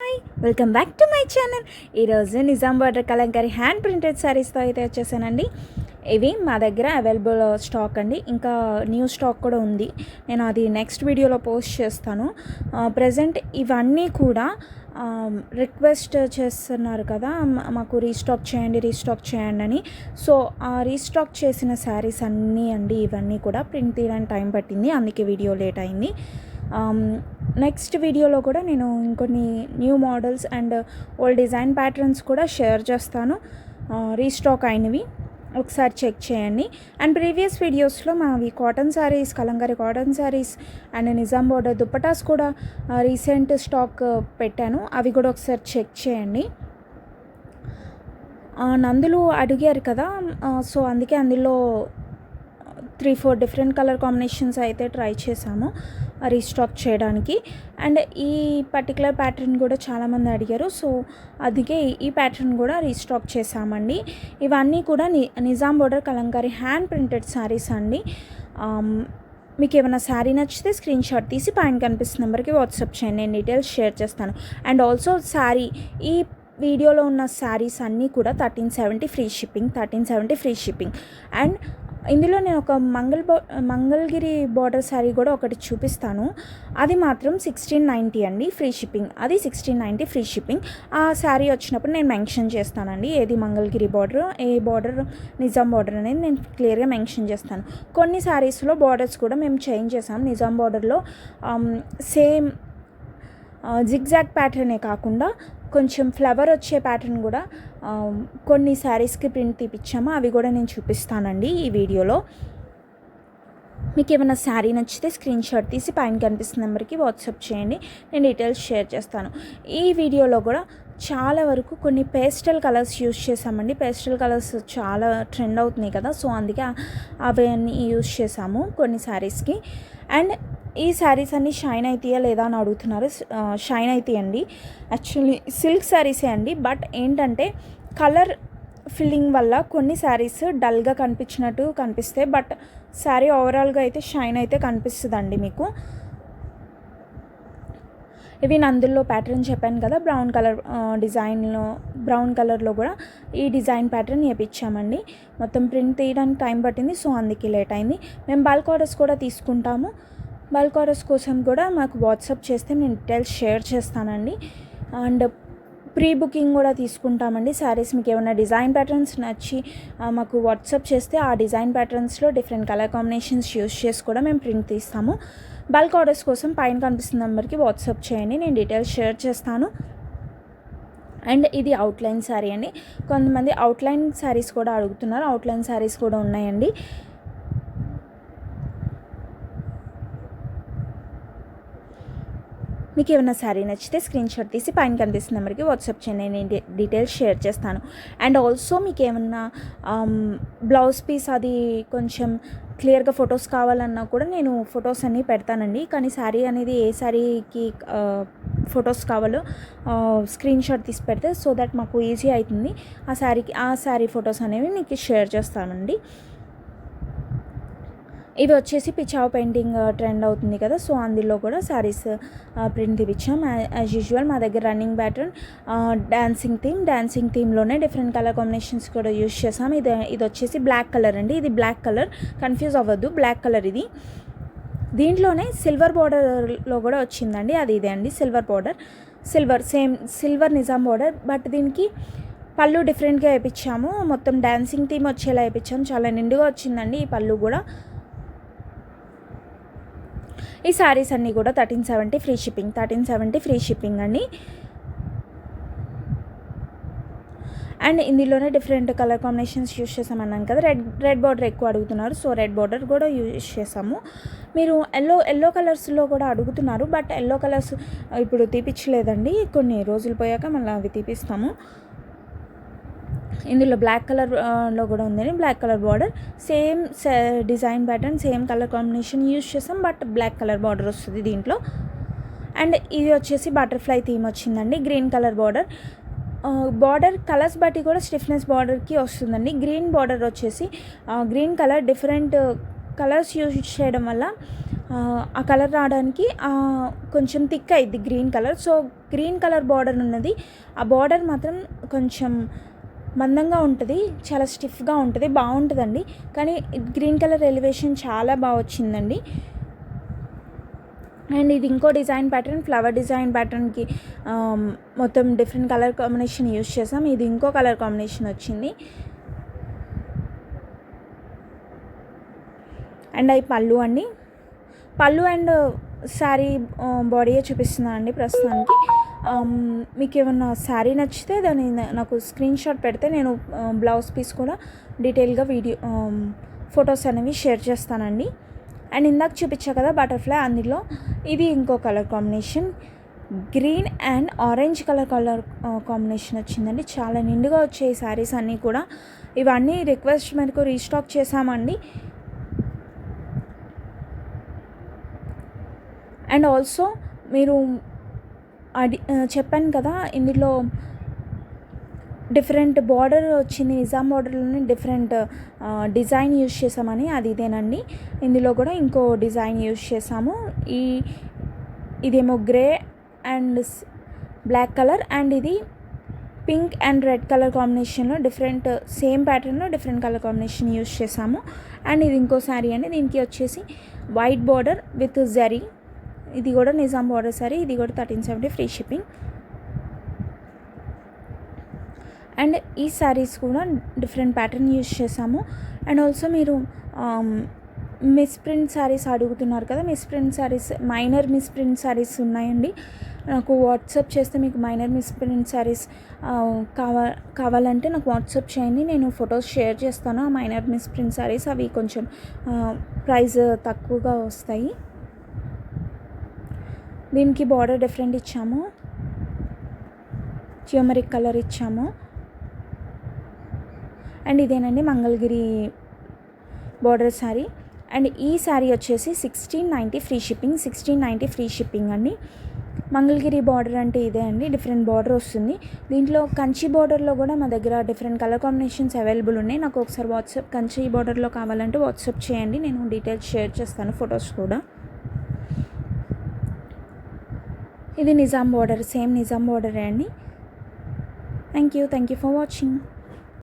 Hi, welcome back to my channel. ఈరోజు Nizam border kalamkari hand printed శారీస్తో అయితే వచ్చేసానండి. ఇవి మా దగ్గర అవైలబుల్ స్టాక్ అండి. ఇంకా న్యూ స్టాక్ కూడా ఉంది. నేను అది నెక్స్ట్ వీడియోలో పోస్ట్ చేస్తాను. ప్రజెంట్ ఇవన్నీ కూడా రిక్వెస్ట్ చేస్తున్నారు కదా, మాకు రీస్టాక్ చేయండి అని. సో ఆ రీస్టాక్ చేసిన శారీస్ అన్నీ అండి. ఇవన్నీ కూడా ప్రింట్ తీయడానికి టైం పట్టింది, అందుకే వీడియో లేట్ అయింది. నెక్స్ట్ వీడియోలో కూడా నేను ఇంకొన్ని new models and old design patterns కూడా షేర్ చేస్తాను, రీస్టాక్ అయినవి. ఒకసారి చెక్ చేయండి. అండ్ ప్రీవియస్ వీడియోస్లో మావి cotton saris, Kalamkari cotton saris and Nizam border dupattas కూడా రీసెంట్ స్టాక్ పెట్టాను, అవి కూడా ఒకసారి చెక్ చేయండి. నందులు అడిగారు కదా, సో అందుకే అందులో 3-4 డిఫరెంట్ కలర్ కాంబినేషన్స్ అయితే ట్రై చేశాము రీస్టాక్ చేయడానికి. అండ్ ఈ పర్టికులర్ ప్యాటర్న్ కూడా చాలామంది అడిగారు, సో అందుకే ఈ ప్యాటర్న్ కూడా రీస్టాక్ చేశామండి. ఇవన్నీ కూడా Nizam border Kalamkari hand printed saris అండి. మీకు ఏమైనా శారీ నచ్చితే స్క్రీన్ షాట్ తీసి పైన కనిపిస్తున్న నెంబర్కి వాట్సాప్ చేయండి, నేను డీటెయిల్స్ షేర్ చేస్తాను. అండ్ ఆల్సో శారీ, ఈ వీడియోలో ఉన్న శారీస్ అన్నీ కూడా 1370 ఫ్రీ షిప్పింగ్. అండ్ ఇందులో నేను ఒక మంగళగిరి బార్డర్ శారీ కూడా ఒకటి చూపిస్తాను, అది మాత్రం 1690 అండి, ఫ్రీ షిప్పింగ్. అది 1690 ఫ్రీ షిప్పింగ్. ఆ శారీ వచ్చినప్పుడు నేను మెన్షన్ చేస్తానండి, ఏది మంగళగిరి బార్డర్, ఏ బార్డర్ నిజాం బార్డర్ అనేది నేను క్లియర్గా మెన్షన్ చేస్తాను. కొన్ని శారీస్లో బార్డర్స్ కూడా మేము చేంజ్ చేసాం. నిజాం బార్డర్లో సేమ్ జిగ్జాగ్ ప్యాటర్నే కాకుండా కొంచెం ఫ్లవర్ వచ్చే ప్యాటర్న్ కూడా కొన్ని శారీస్కి ప్రింట్ తీపిచ్చాము, అవి కూడా నేను చూపిస్తానండి ఈ వీడియోలో. మీకు ఏమైనా శారీ నచ్చితే స్క్రీన్ షాట్ తీసి పైన కనిపిస్తున్న నెంబర్కి వాట్సాప్ చేయండి, నేను డీటెయిల్స్ షేర్ చేస్తాను. ఈ వీడియోలో కూడా చాలా వరకు కొన్ని పేస్టల్ కలర్స్ యూజ్ చేసామండి. పేస్టల్ కలర్స్ చాలా ట్రెండ్ అవుతున్నాయి కదా, సో అందుకే అవన్నీ యూజ్ చేసాము కొన్ని శారీస్కి. అండ్ ఈ శారీస్ అన్నీ షైన్ అవుతాయా లేదా అని అడుగుతున్నారు. షైన్ అవుతాయండి, యాక్చువల్లీ సిల్క్ శారీసే అండి. బట్ ఏంటంటే కలర్ ఫిల్లింగ్ వల్ల కొన్ని శారీస్ డల్గా కనిపించినట్టు కనిపిస్తాయి, బట్ శారీ ఓవరాల్గా అయితే షైన్ అయితే కనిపిస్తుందండి మీకు. ఇవి నందుల్లో ప్యాటర్న్ చెప్పాను కదా, బ్రౌన్ కలర్ డిజైన్లో, బ్రౌన్ కలర్లో కూడా ఈ డిజైన్ ప్యాటర్న్ వేయించామండి. మొత్తం ప్రింట్ తీయడానికి టైం పట్టింది, సో అందుకే లేట్ అయింది. మేము బల్క్ ఆర్డర్స్ కూడా తీసుకుంటాము. బల్క్ ఆర్డర్స్ కోసం కూడా మాకు వాట్సాప్ చేస్తే నేను డీటెయిల్స్ షేర్ చేస్తానండి. అండ్ ప్రీ బుకింగ్ కూడా తీసుకుంటామండి. శారీస్ మీకు ఏమైనా డిజైన్ ప్యాటర్న్స్ నచ్చి మాకు వాట్సాప్ చేస్తే ఆ డిజైన్ ప్యాటర్న్స్లో డిఫరెంట్ కలర్ కాంబినేషన్స్ యూస్ చేసి కూడా మేము ప్రింట్ తీస్తాము. బల్క్ ఆర్డర్స్ కోసం పైన కనిపిస్తున్న నెంబర్కి వాట్సాప్ చేయండి, నేను డీటెయిల్స్ షేర్ చేస్తాను. అండ్ ఇది అవుట్లైన్ శారీ అండి. కొంతమంది అవుట్లైన్ శారీస్ కూడా అడుగుతున్నారు, అవుట్లైన్ శారీస్ కూడా ఉన్నాయండి. మీకు ఏమైనా శారీ నచ్చితే స్క్రీన్ షాట్ తీసి పైన కనిపిస్తున్న నెంబర్కి వాట్సాప్ చేయండి, నేను డీటెయిల్స్ షేర్ చేస్తాను. అండ్ ఆల్సో మీకు ఏమన్నా బ్లౌజ్ పీస్ అది కొంచెం క్లియర్గా ఫొటోస్ కావాలన్నా కూడా నేను ఫొటోస్ అన్నీ పెడతానండి. కానీ శారీ అనేది ఏ శారీకి ఫొటోస్ కావాలో స్క్రీన్ షాట్ తీసి పెడితే సో దట్ మాకు ఈజీ అవుతుంది. ఆ శారీ ఫొటోస్ అనేవి మీకు షేర్ చేస్తానండి. ఇవి వచ్చేసి పిచావ్ పెయింటింగ్ ట్రెండ్ అవుతుంది కదా, సో అందులో కూడా శారీస్ ప్రింట్ తీపిచ్చాం. యాజ్ యూజువల్ మా దగ్గర రన్నింగ్ ప్యాటర్న్ డాన్సింగ్ థీమ్లోనే డిఫరెంట్ కలర్ కాంబినేషన్స్ కూడా యూజ్ చేసాం. ఇది వచ్చేసి బ్లాక్ కలర్ అండి, ఇది బ్లాక్ కలర్, కన్ఫ్యూజ్ అవ్వద్దు, బ్లాక్ కలర్ ఇది. దీంట్లోనే సిల్వర్ బార్డర్లో కూడా వచ్చిందండి, అది ఇదే అండి silver border, silver Nizam border. But దీనికి పళ్ళు డిఫరెంట్గా వేయించాము, మొత్తం డాన్సింగ్ థీమ్ వచ్చేలా వేయించాము. చాలా నిండుగా వచ్చిందండి ఈ పళ్ళు కూడా. ఈ శారీస్ అన్నీ కూడా 1370 ఫ్రీ షిప్పింగ్ అండి. అండ్ ఇందులోనే డిఫరెంట్ కలర్ కాంబినేషన్స్ యూజ్ చేసామన్నాను కదా, రెడ్ బార్డర్ ఎక్కువ అడుగుతున్నారు, సో రెడ్ బార్డర్ కూడా యూజ్ చేసాము. మీరు ఎల్లో కలర్స్లో కూడా అడుగుతున్నారు, బట్ ఎల్లో కలర్స్ ఇప్పుడు తీపిచ్చలేదండి, కొన్ని రోజులు పోయాక మళ్ళీ అవి తీపిస్తాము. ఇందులో బ్లాక్ కలర్లో కూడా ఉందని, black colour border, same design pattern, same colour combination use చేసాం, బట్ బ్లాక్ కలర్ బార్డర్ వస్తుంది దీంట్లో. అండ్ ఇది వచ్చేసి బటర్ఫ్లై థీమ్ వచ్చిందండి, గ్రీన్ కలర్ బార్డర్ కలర్స్ బట్టి కూడా స్టిఫ్నెస్ బార్డర్కి వస్తుందండి. గ్రీన్ బార్డర్ వచ్చేసి green colour different colours use చేయడం వల్ల ఆ కలర్ రావడానికి కొంచెం థిక్ అయింది green colour. So green colour border ఉన్నది, ఆ బార్డర్ మాత్రం కొంచెం మందంగా ఉంటుంది, చాలా స్టిఫ్గా ఉంటుంది, బాగుంటుందండి. కానీ గ్రీన్ కలర్ ఎలివేషన్ చాలా బాగా వచ్చిందండి. అండ్ ఇది ఇంకో డిజైన్ ప్యాటర్న్, ఫ్లవర్ డిజైన్ ప్యాటర్న్కి మొత్తం డిఫరెంట్ కలర్ కాంబినేషన్ యూస్ చేసాం. ఇది ఇంకో కలర్ కాంబినేషన్ వచ్చింది. అండ్ అవి పళ్ళు అండి. పళ్ళు అండ్ శారీ బాడీయే చూపిస్తున్నాను అండి ప్రస్తుతానికి. మీకు ఏమన్నా శారీ నచ్చితే దాన్ని నాకు స్క్రీన్ షాట్ పెడితే నేను బ్లౌజ్ పీస్ కూడా డీటెయిల్గా ఫొటోస్ అనేవి షేర్ చేస్తానండి. అండ్ ఇందాక చూపించా కదా బటర్ఫ్లై, అందులో ఇది ఇంకో colour combination, green and orange colour combination వచ్చిందండి. చాలా నిండుగా వచ్చాయి శారీస్ అన్నీ కూడా. ఇవన్నీ రిక్వెస్ట్ మేరకు రీస్టాక్ చేసామండి. అండ్ ఆల్సో మీరు చెప్పాను కదా ఇందులో డిఫరెంట్ బార్డర్ వచ్చింది, నిజాం బార్డర్లోనే డిఫరెంట్ డిజైన్ యూజ్ చేసామని, అది ఇదేనండి. ఇందులో కూడా ఇంకో డిజైన్ యూజ్ చేసాము. ఇదేమో grey and black colour, and ఇది పింక్ అండ్ రెడ్ కలర్ కాంబినేషన్లో డిఫరెంట్ సేమ్ ప్యాటర్న్లో డిఫరెంట్ కలర్ కాంబినేషన్ యూజ్ చేసాము. అండ్ ఇది ఇంకో శారీ అండి. దీనికి వచ్చేసి వైట్ బార్డర్ విత్ జరీ, ఇది కూడా నిజాం బార్డర్ శారీ, ఇది కూడా 1370 ఫ్రీ షిప్పింగ్. అండ్ ఈ శారీస్ కూడా డిఫరెంట్ ప్యాటర్న్ యూజ్ చేసాము. అండ్ ఆల్సో మీరు మిస్ ప్రింట్ శారీస్ అడుగుతున్నారు కదా, misprint saris, minor misprint saris ఉన్నాయండి. నాకు వాట్సాప్ చేస్తే మీకు మైనర్ మిస్ ప్రింట్ శారీస్ కావాలంటే నాకు వాట్సాప్ చేయండి, నేను ఫొటోస్ షేర్ చేస్తాను. ఆ మైనర్ మిస్ ప్రింట్ శారీస్ అవి కొంచెం ప్రైస్ తక్కువగా వస్తాయి. దీనికి బార్డర్ డిఫరెంట్ ఇచ్చాము, ట్యూమరిక్ కలర్ ఇచ్చాము. అండ్ ఇదేనండి మంగళగిరి బార్డర్ శారీ. అండ్ ఈ శారీ వచ్చేసి 1690 ఫ్రీ షిప్పింగ్, 1690 ఫ్రీ షిప్పింగ్ అండి. మంగళగిరి బార్డర్ అంటే ఇదే అండి, డిఫరెంట్ బార్డర్ వస్తుంది. దీంట్లో కంచి బార్డర్లో కూడా మా దగ్గర డిఫరెంట్ కలర్ కాంబినేషన్స్ అవైలబుల్ ఉన్నాయి. నాకు ఒకసారి వాట్సాప్ కంచి బార్డర్లో కావాలంటే వాట్సాప్ చేయండి, నేను డీటెయిల్స్ షేర్ చేస్తాను, ఫొటోస్ కూడా. ఇది నిజాం బార్డర్, సేమ్ నిజాం బార్డరే అండి. Thank you for watching.